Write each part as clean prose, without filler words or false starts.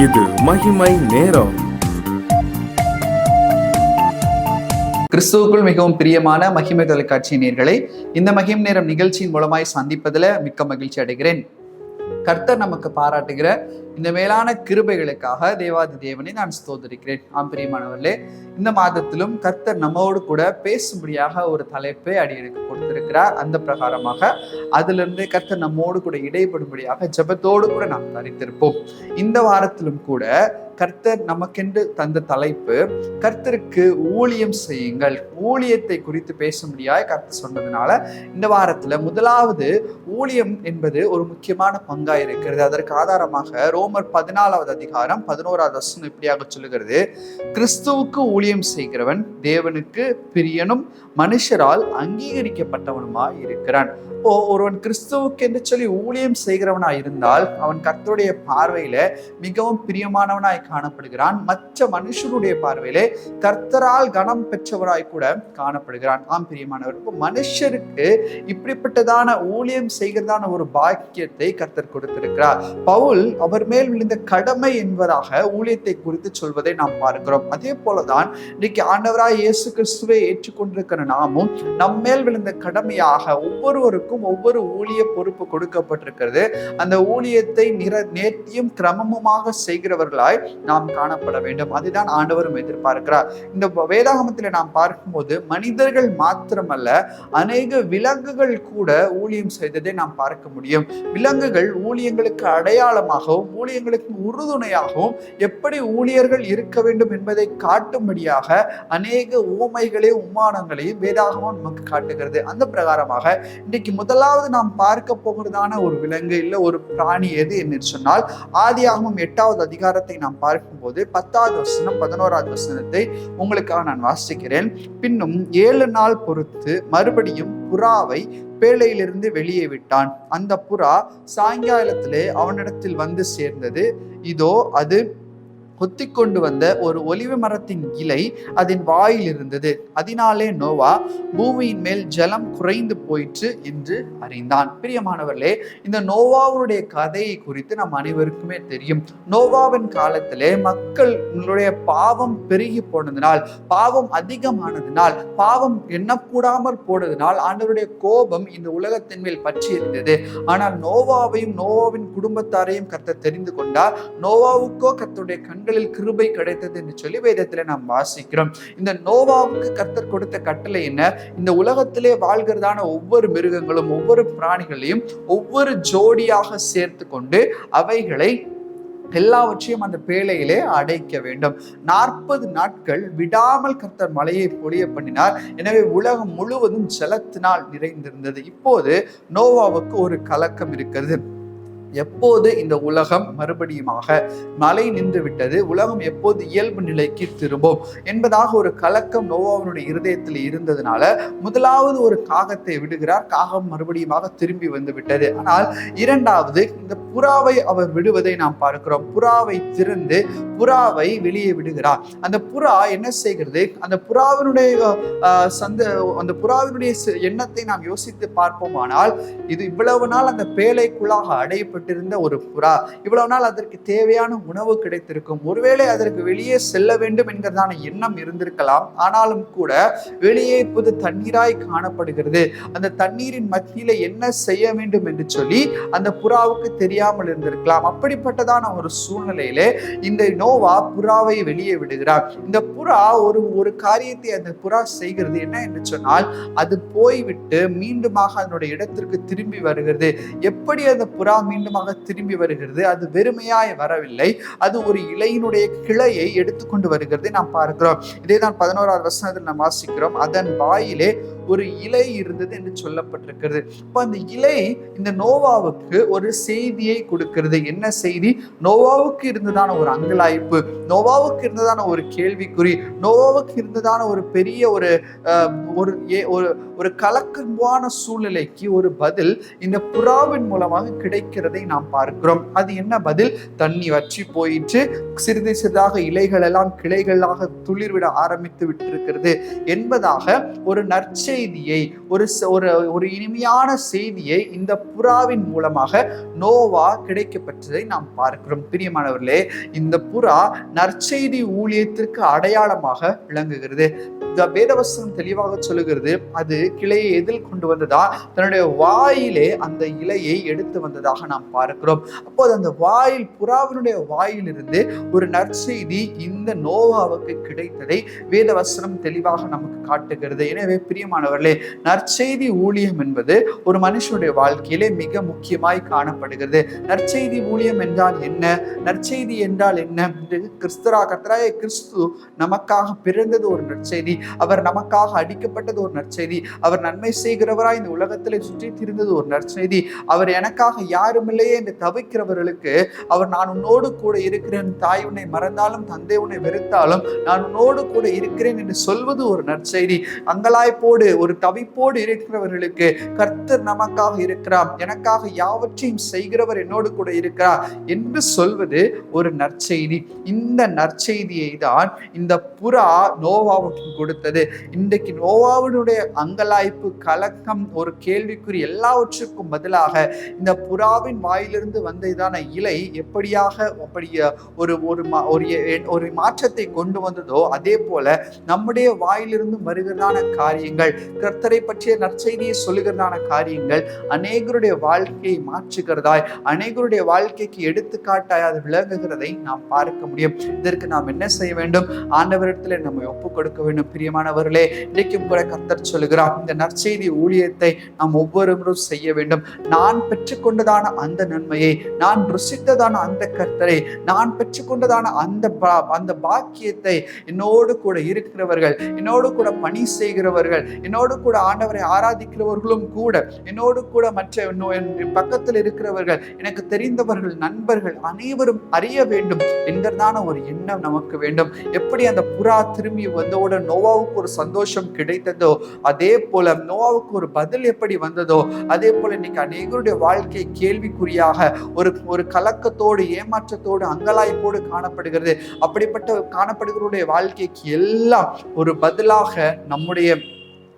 இது மகிமை நேரம். கிறிஸ்துவுக்குள் மிகவும் பிரியமான மகிமை தொலைக்காட்சி நேயர்களை, இந்த மகிமை நேரம் நிகழ்ச்சியின் மூலமாய் சந்திப்பதில் மிக்க மகிழ்ச்சி அடைகிறேன். கர்த்தர் நமக்கு பாராட்டுகிற இந்த மேலான கிருபைகளுக்காக தேவாதி தேவனை நான் ஸ்தோத்திரிக்கிறேன். பிரியமானவர்களே, இந்த மாதத்திலும் கர்த்தர் நம்மோடு கூட பேசும்படியாக ஒரு தலைப்பை அடியெடுக்க கொடுத்திருக்கிறார். அந்த பிரகாரமாக அதிலிருந்து கர்த்தர் நம்மோடு கூட இடைப்படும்படியாக ஜெபத்தோடு கூட நாம் தரித்திருப்போம். இந்த வாரத்திலும் கூட கர்த்தர் நமக்கென்று தந்த தலைப்பு, கர்த்தருக்கு ஊழியம் செய்யுங்கள். ஊழியத்தை குறித்து பேசும்படியாய் கர்த்தர் சொன்னதுனால இந்த வாரத்துல முதலாவது ஊழியம் என்பது ஒரு முக்கியமான பங்காய் இருக்கிறது. அதற்கு ஆதாரமாக ரோமர் 14வது அதிகாரம் 11வது வசனம் இப்படியாக சொல்லுகிறது, கிறிஸ்துவுக்கு ஊழியம் செய்கிறவன் தேவனுக்கு பிரியனும் மனுஷரால் அங்கீகரிக்கப்பட்டவனுமாய் இருக்கிறான். ஒருவன் கிறிஸ்துவுக்கு என்று சொல்லி ஊழியம் செய்கிறவனாய் இருந்தால் அவன் கர்த்தருடைய பார்வையில மிகவும் பிரியமானவனாய் காணப்படுகிறான். மற்ற மனுஷனுடைய பார்வையிலே கர்த்தரால் கனம் பெற்றவராய் கூட காணப்படுகிறான். பிரியமானவர், மனுஷருக்கு இப்படிப்பட்டதான ஊழியம் செய்கிறதான ஒரு பாக்கியத்தை கர்த்தர் கொடுத்திருக்கிறார். பவுல் அவர் மேல் விழுந்த கடமை என்பதாக ஊழியத்தை குறித்து சொல்வதை நாம் பார்க்கிறோம். அதே போலதான் இன்னைக்கு ஆண்டவராய் இயேசு கிறிஸ்துவை ஏற்றுக்கொண்டிருக்கிற நாமும் நம்மேல் விழுந்த கடமையாக ஒவ்வொருவருக்கும் ஒவ்வொரு ஊழிய பொறுப்பு கொடுக்கப்பட்டிருக்கிறது. அந்த ஊழியத்தை நேர்த்தியும் கிரமமுமாக செய்கிறவர்களாய் நாம் காணப்பட வேண்டும். அதுதான் ஆண்டவரும் எதிர்பார்க்கிறார். இந்த வேதாகமத்தில் நாம் பார்க்கும்போது மனிதர்கள் மாத்திரமல்ல, அநேக விலங்குகள் கூட ஊழியம் செய்ததை நாம் பார்க்க முடியும். விலங்குகள் ஊழியங்களுக்கு அடையாளமாகவும் ஊழியங்களுக்கு உறுதுணையாகவும் எப்படி ஊழியர்கள் இருக்க வேண்டும் என்பதை காட்டும்படியாக அநேக உவமைகளையும் உமானங்களையும் வேதாகமம் நமக்கு காட்டுகிறது. அந்த பிரகாரமாக இன்னைக்கு முதலாவது நாம் பார்க்க போகிறதான ஒரு விலங்கு இல்ல ஒரு பிராணி எது என்று சொன்னால், ஆதியாகமம் 8வது அதிகாரத்தை நாம் பார்க்கும்போது 10வது வசனம் 11வது வசனத்தை உங்களுக்காக நான் வாசிக்கிறேன். பின்னும் 7 நாள் பொறுத்து மறுபடியும் புறாவை பேழையிலிருந்து வெளியே விட்டான். அந்த புறா சாயங்காலத்திலே அவனிடத்தில் வந்து சேர்ந்தது. இதோ அது கொத்திக்கொண்டு வந்த ஒரு ஒலிவ மரத்தின் இலை அதன் வாயில் இருந்தது. அதனாலே நோவா பூமியின் மேல் ஜலம் குறைந்து போயிற்று என்று அறிந்தான். பிரியமானவர்களே, இந்த நோவாவுடைய கதையை குறித்து நம் அனைவருக்குமே தெரியும். நோவாவின் காலத்திலே மக்களுடைய பாவம் பெருகி போனதினால், பாவம் அதிகமானதினால், பாவம் எண்ணக்கூடாமல் போனதினால் ஆண்டவருடைய கோபம் இந்த உலகத்தின் மேல் பற்றி இருந்தது. ஆனால் நோவாவையும் நோவாவின் குடும்பத்தாரையும் கர்த்தர் தெரிந்து கொண்டார். நோவாவுக்கோ கர்த்தருடைய கண்களில் கிருபை கிடைத்தது என்று சொல்லி வேதத்திலே நாம் வாசிக்கிறோம். இந்த நோவாவுக்கு கர்த்தர் கொடுத்த கட்டளை என்ன? இந்த உலகத்திலே வாழ்கிறதான ஒவ்வொரு மிருகங்களும் ஒவ்வொரு பிராணிகளையும் ஒவ்வொரு ஜோடியாக சேர்த்து கொண்டு அவைகளை எல்லாவற்றையும் அந்த பேழையிலே அடைக்க வேண்டும். 40 நாட்கள் விடாமல் கர்த்தர் மழையை பொழிய பண்ணினார். எனவே உலகம் முழுவதும் ஜலத்தினால் நிறைந்திருந்தது. இப்போது நோவாவுக்கு ஒரு கலக்கம் இருக்கிறது. எப்போது இந்த உலகம் மறுபடியுமாக மழை நின்று விட்டது, உலகம் எப்போது இயல்பு நிலைக்கு திரும்பும் என்பதாக ஒரு கலக்கம் நோவாவினுடைய இருதயத்தில் இருந்ததுனால முதலாவது ஒரு காகத்தை விடுகிறார். காகம் மறுபடியுமாக திரும்பி வந்து விட்டது. ஆனால் இரண்டாவது இந்த புறாவை அவர் விடுவதை நாம் பார்க்கிறோம். புறாவை திறந்து புறாவை வெளியே விடுகிறார். அந்த புறா என்ன செய்கிறது? அந்த புறாவினுடைய எண்ணத்தை நாம் யோசித்து பார்ப்போமானால், இது இவ்வளவு நாள் அந்த பேழைக்குள்ளாக அடையப்பட்டிருந்த ஒரு புறா, இவ்வளவு நாள் அதற்கு தேவையான உணவு கிடைத்திருக்கும். ஒருவேளை அதற்கு வெளியே செல்ல வேண்டும் என்கிறதான எண்ணம் இருந்திருக்கலாம். ஆனாலும் கூட வெளியே இப்போது தண்ணீராய் காணப்படுகிறது. அந்த தண்ணீரின் மத்தியில என்ன செய்ய வேண்டும் என்று சொல்லி அந்த புறாவுக்கு தெரியாமல் இருந்திருக்கலாம். அப்படிப்பட்டதான ஒரு சூழ்நிலையிலே இந்த நோவா புறாவை வெளியே விடுகிறார். இந்த புறா ஒரு காரியத்தை அந்த புறா செய்கிறது. என்ன என்று சொன்னால், அது போய்விட்டு மீண்டுமாக அதனுடைய இடத்திற்கு திரும்பி வருகிறது. எப்படி அந்த புறா மீண்டுமாக திரும்பி வருகிறது? அது வெறுமையாய் வரவில்லை, அது ஒரு இலையினுடைய கிளையை எடுத்துக்கொண்டு வருகிறது நாம் பார்க்கிறோம். இதேதான் 11வது வசனத்தில் நாம் வாசிக்கிறோம், அதன் வாயிலே ஒரு இலை இருந்தது என்று சொல்லப்பட்டிருக்கிறது. அப்ப அந்த இலை இந்த நோவாவுக்கு ஒரு செய்தியை கொடுக்கிறது. என்ன செய்தி? நோவாவுக்கு இருந்ததான ஒரு அங்கலாய்ப்பு, நோவாவுக்கு இருந்ததான ஒரு கேள்விக்குறி, நோவாவுக்கு இருந்ததான ஒரு பெரிய ஒரு கலக்கமான சூழ்நிலைக்கு ஒரு பதில் இந்த புறாவின் மூலமாக கிடைக்கிறதை நாம் பார்க்கிறோம். அது என்ன பதில்? தண்ணி வற்றி போயிற்று, சிறிது சிறிதாக இலைகள் எல்லாம் கிளைகளாக துளிர்விட ஆரம்பித்து விட்டிருக்கிறது என்பதாக ஒரு நற்செய்தி நற்செய்தியை, ஒரு இனிமையான செய்தியை இந்த புறாவின் மூலமாக நோவா கிடைக்கப்பட்டதை நாம் பார்க்கிறோம். பிரியமானவர்களே, இந்த புறா நற்செய்தி ஊழியத்திற்கு அடையாளமாக விளங்குகிறது. வேதவசனம் தெளிவாக சொல்லுகிறது, அது கிளையை எதில் கொண்டு வந்ததா, தன்னுடைய வாயிலே அந்த இலையை எடுத்து வந்ததாக நாம் பார்க்கிறோம். அப்போது அந்த வாயில், புறாவினுடைய வாயிலிருந்து ஒரு நற்செய்தி இந்த நோவாவுக்கு கிடைத்ததை வேதவசனம் தெளிவாக நமக்கு காட்டுகிறது. எனவே பிரியமானவர்களே, நற்செய்தி ஊழியம் என்பது ஒரு மனுஷனுடைய வாழ்க்கையிலே மிக முக்கியமாய் காணப்படுகிறது. நற்செய்தி ஊழியம் என்றால் என்ன? நற்செய்தி என்றால் என்ன? கர்த்தராகிய கிறிஸ்து நமக்காக பிறந்தது ஒரு நற்செய்தி. அவர் நமக்காக அடிக்கப்பட்டது ஒரு நற்செய்தி. அவர் நன்மை செய்கிறவராய் இந்த உலகத்திலே சுற்றி திரிந்தது ஒரு நற்செய்தி. அவர் எனக்காக யாரும் இல்லையே என்று தவிக்கிறவர்களுக்கு அவர் நான் உன்னோடு கூட இருக்கிறேன், தாய் உன்னை மறந்தாலும் தந்தை உன்னை வெறுத்தாலும் நான் உன்னோடு கூட இருக்கிறேன் என்று சொல்வது ஒரு நற்செய்தி. அங்கலாய்ப்போடு ஒரு தவிப்போடு இருக்கிறவர்களுக்கு கர்த்தர் நமக்காக இருக்கிறார், எனக்காக யாவற்றையும் செய்கிறவர் என்னோடு கூட இருக்கிறார் என்று சொல்வது ஒரு நற்செய்தி. இந்த நற்செய்தியை தான் இந்த புறா நோவாவுக்கு கொடுத்தது. இன்றைக்கு நோவாவினுடைய அங்கலாய்ப்பு, கலக்கம், ஒரு கேள்விக்குறி எல்லாவற்றுக்கும் பதிலாக இந்த புறாவின் வாயிலிருந்து வந்ததான இலை எப்படியாக ஒரு மாற்றத்தை கொண்டு வந்ததோ, அதே போல நம்முடைய வாயிலிருந்து வருகிறதான காரியங்கள், கர்த்தரை பற்றிய நற்செய்தியை சொல்லுகிறதான காரியங்கள் அநேகருடைய வாழ்க்கையை மாற்றுகிறதாய், அநேகருடைய வாழ்க்கைக்கு எடுத்துக்காட்டாய் அது விளங்குகிறதை நாம் பார்க்க முடியும். இதற்கு நாம் என்ன செய்ய வேண்டும்? ஆண்டவரிடத்தில் நம்ம ஒப்பு கொடுக்க வேண்டும். பிரியமானவர்களே, இன்றைக்கும் கூட கர்த்தர் சொல்லுகிறார், இந்த நற்செய்தி ஊழியத்தை நாம் ஒவ்வொருவரும் செய்ய வேண்டும். நான் பெற்றுக்கொண்டதான அந்த நன்மையை, நான் ருசித்ததான அந்த கர்த்தரை, நான் பெற்றுக்கொண்டதான அந்த பாக்கியத்தை என்னோடு கூட இருக்கிறவர்கள், என்னோடு கூட பணி செய்கிறவர்கள், என்னோடு கூட ஆண்டவரை ஆராதிக்கிறவர்களும் கூட, என்னோடு கூட மற்ற பக்கத்தில் இருக்கிறவர்கள், எனக்கு தெரிந்தவர்கள், நண்பர்கள் அனைவரும் அறிய வேண்டும் என்கிறதான ஒரு எண்ணம் நமக்கு வேண்டும். எப்படி அந்த புறா திரும்பி வந்தவுடன் நோவாவுக்கு ஒரு சந்தோஷம் கிடைத்ததோ, அதே போல நோவாவுக்கு ஒரு பதில் எப்படி வந்ததோ, அதே போல இன்னைக்கு அநேகருடைய வாழ்க்கை கேள்விக்குறியாக ஒரு கலக்கத்தோடு, ஏமாற்றத்தோடு, அங்கலாய்ப்போடு காணப்படுகிறது. அப்படிப்பட்ட காணப்படுகிறவருடைய வாழ்க்கைக்கு எல்லாம் ஒரு பதிலாக நம்முடைய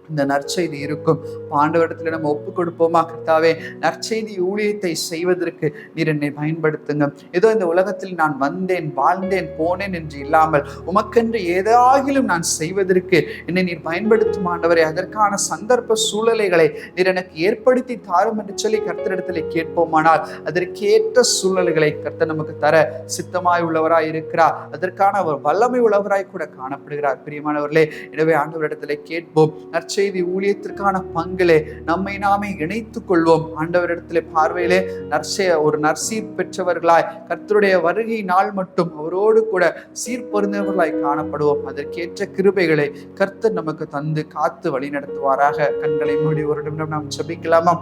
இந்த நற்செய்தி இருக்கும். ஆண்டவரிடத்துல நம்ம ஒப்பு கொடுப்போமா? கர்த்தாவே, நற்செய்தி ஊழியத்தை செய்வதற்கு நீர் என்னை பயன்படுத்துங்க. ஏதோ இந்த உலகத்தில் நான் வந்தேன், வாழ்ந்தேன், போனேன் என்று இல்லாமல் உமக்கென்று ஏதாகிலும் நான் செய்வதற்கு என்னை நீர் பயன்படுத்தும் ஆண்டவரே. அதற்கான சந்தர்ப்ப சூழ்நிலைகளை நீர் எனக்கு ஏற்படுத்தி தாரும் என்று சொல்லி கர்த்தரிடத்துல கேட்போமானால் அதற்கேற்ற சூழ்நிலைகளை கர்த்தர் நமக்கு தர சித்தமாய் உள்ளவராய் இருக்கிறார். அதற்கான ஒரு வல்லமை உள்ளவராய் கூட காணப்படுகிறார். பிரியமானவர்களே, எனவே ஆண்டவரிடத்துல கேட்போம். நற்செய்தி ஊழியத்திற்கான பங்கிலே நம்மை நாமே இணைத்துக் கொள்வோம். ஆண்டவரிடத்திலே பார்வையிலே ஒரு நற்சீர் பெற்றவர்களாய், கர்த்தருடைய வருகை நாள் மட்டும் அவரோடு கூட சீர்பொருந்தவர்களாய் காணப்படுவோம். அதற்கேற்ற கிருபைகளை கர்த்தர் நமக்கு தந்து காத்து வழி நடத்துவாராக. கண்களை மூடி ஒரு நிமிடம் நாம் ஜெபிக்கலாமா?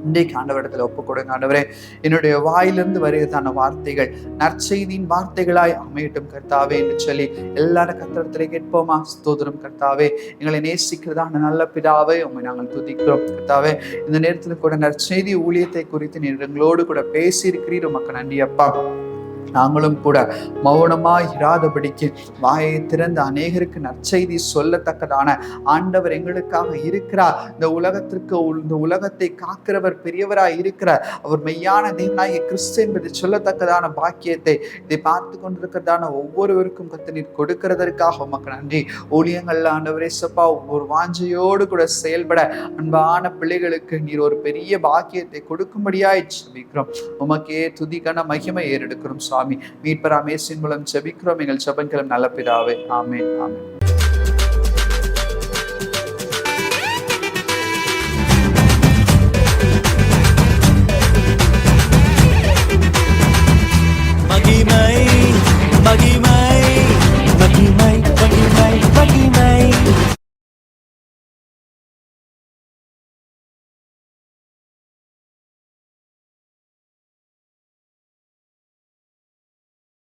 இன்றைக்கு ஆண்டவரிடத்தில் ஒப்பு கொடுங்க. ஆண்டவரே, என்னுடைய வாயிலிருந்து வருகிறதான வார்த்தைகள் நற்செய்தியின் வார்த்தைகளாய் அமையட்டும் கர்த்தாவே என்று சொல்லி எல்லாரும் கர்த்தரிடத்திலே கேட்போமா? ஸ்தோத்திரம் கர்த்தாவே, எங்களை நேசிக்கிறதான நல்ல பிதாவே, உம்மை நாங்கள் துதிக்கிறோம் கர்த்தாவே. இந்த நேரத்தில் கூட நற்செய்தி ஊழியத்தை குறித்து நீர் எங்களோடு கூட பேசியிருக்கிறீர். உமக்கு நன்றி அப்பா. நாங்களும் கூட மௌனமாய் இராதபடிக்கு வாயை திறந்து அநேகருக்கு நற்செய்தி சொல்லத்தக்கதான ஆண்டவர் எங்களுக்காக இருக்கிறார். இந்த உலகத்தை காக்கிறவர் பெரியவராய் இருக்கிறார். அவர் மெய்யான தேவனாகிய கிறிஸ்து என்பதை சொல்லத்தக்கதான பாக்கியத்தை இதை பார்த்து கொண்டிருக்கிறதான ஒவ்வொருவருக்கும் கர்த்தர் நீர் கொடுக்கிறதற்காக உமக்கு நன்றி. ஊழியங்கள்ல ஆண்டவரே சப்பா, ஒரு வாஞ்சையோடு கூட செயல்பட அன்பான பிள்ளைகளுக்கு நீர் ஒரு பெரிய பாக்கியத்தை கொடுக்கும்படியாய் ஜெபிக்கிறோம். உமக்கே துதிக்கான மகிமை ஏறெடுக்கிறோம் சுவாமி. மீட்பராம் இயேசுவின் மூலம் ஜெபிக்கிறோம் எங்கள் ஜெபங்களும் நல்ல பிதாவே. ஆமென், ஆமென்.